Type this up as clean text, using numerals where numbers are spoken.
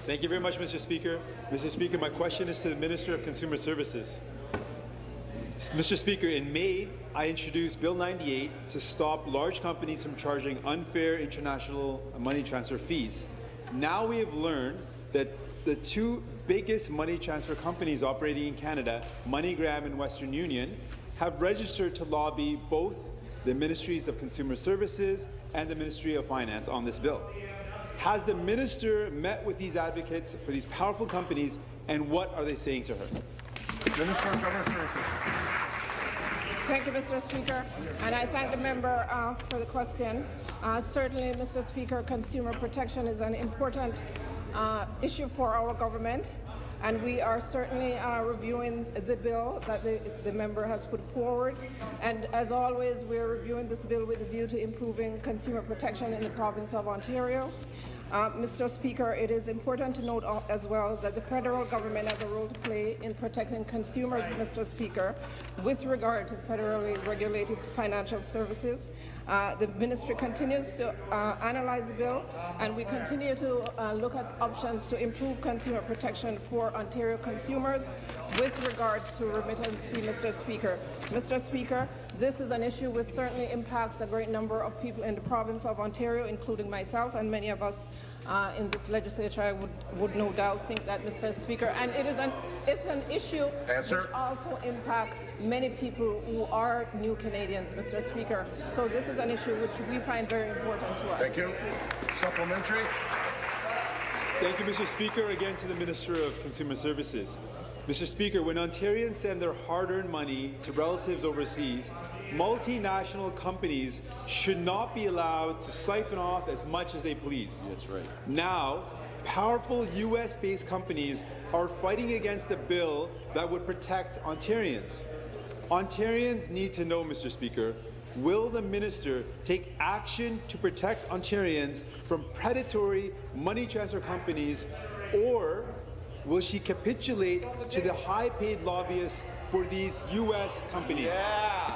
Thank you very much, Mr. Speaker. Mr. Speaker, my question is to the Minister of Consumer Services. Mr. Speaker, in May, I introduced Bill 98 to stop large companies from charging unfair international money transfer fees. Now we have learned that the two biggest money transfer companies operating in Canada, MoneyGram and Western Union, have registered to lobby both the Ministries of Consumer Services and the Ministry of Finance on this bill. Has the minister met with these advocates for these powerful companies, and what are they saying to her? Minister of Government Services. Thank you, Mr. Speaker, and I thank the member for the question. Certainly, Mr. Speaker, consumer protection is an important issue for our government, and we are certainly reviewing the bill that the member has put forward. And as always, we are reviewing this bill with a view to improving consumer protection in the province of Ontario. Mr. Speaker, it is important to note as well that the federal government has a role to play in protecting consumers, Mr. Speaker, with regard to federally regulated financial services. The ministry continues to analyze the bill, and we continue to look at options to improve consumer protection for Ontario consumers with regards to remittance fee, Mr. Speaker. Mr. Speaker, this is an issue which certainly impacts a great number of people in the province of Ontario, including myself and many of us in this legislature. I would no doubt think that, Mr. Speaker, and it's an issue which also impacts many people who are new Canadians, Mr. Speaker. So this is an issue which we find very important to us. Thank you. Supplementary. Thank you, Mr. Speaker. Again to the Minister of Consumer Services. Mr. Speaker, when Ontarians send their hard-earned money to relatives overseas, multinational companies should not be allowed to siphon off as much as they please. That's right. Now, powerful U.S.-based companies are fighting against a bill that would protect Ontarians. Ontarians need to know, Mr. Speaker, will the minister take action to protect Ontarians from predatory money transfer companies, or will she capitulate to the high-paid lobbyists for these U.S. companies? Yeah.